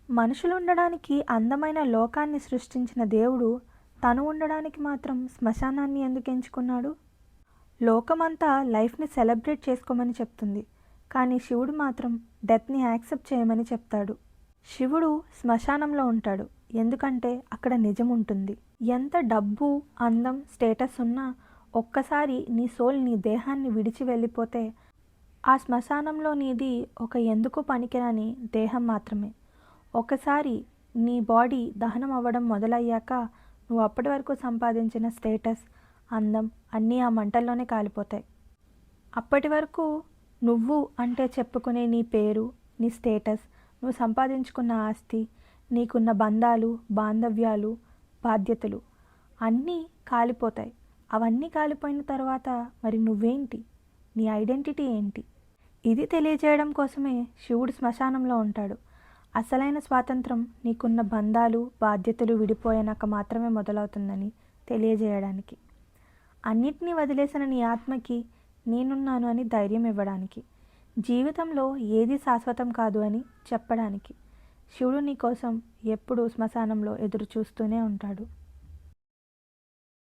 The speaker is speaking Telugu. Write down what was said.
మనుషులు ఉండడానికి అందమైన లోకాన్ని సృష్టించిన దేవుడు తను ఉండడానికి మాత్రం శ్మశానాన్ని ఎందుకు ఎంచుకున్నాడు? లోకమంతా లైఫ్ని సెలబ్రేట్ చేసుకోమని చెప్తుంది, కానీ శివుడు మాత్రం డెత్ని యాక్సెప్ట్ చేయమని చెప్తాడు. శివుడు శ్మశానంలో ఉంటాడు ఎందుకంటే అక్కడ నిజం ఉంటుంది. ఎంత డబ్బు, అందం, స్టేటస్ ఉన్నా ఒక్కసారి నీ సోల్ నీ దేహాన్ని విడిచి వెళ్ళిపోతే ఆ శ్మశానంలో నీది ఒక ఎందుకు పనికిరాని దేహం మాత్రమే. ఒకసారి నీ బాడీ దహనం అవ్వడం మొదలయ్యాక నువ్వు అప్పటి వరకు సంపాదించిన స్టేటస్, అందం అన్నీ ఆ మంటల్లోనే కాలిపోతాయి. అప్పటి వరకు నువ్వు అంటే చెప్పుకునే నీ పేరు, నీ స్టేటస్, నువ్వు సంపాదించుకున్న ఆస్తి, నీకున్న బంధాలు, బాంధవ్యాలు, బాధ్యతలు అన్నీ కాలిపోతాయి. అవన్నీ కాలిపోయిన తర్వాత మరి నువ్వేంటి? నీ ఐడెంటిటీ ఏంటి? ఇది తెలియజేయడం కోసమే శివుడు శ్మశానంలో ఉంటాడు. అసలైన స్వాతంత్రం నీకున్న బంధాలు, బాధ్యతలు విడిపోయాక మాత్రమే మొదలవుతుందని తెలియజేయడానికి. అన్నిటినీ వదిలేసిన నీ ఆత్మకి నేనున్నాను అని ధైర్యం ఇవ్వడానికి. జీవితంలో ఏది శాశ్వతం కాదు అని చెప్పడానికి. శివుడు నీ కోసం ఎప్పుడూ శ్మశానంలో ఎదురు చూస్తూనే ఉంటాడు.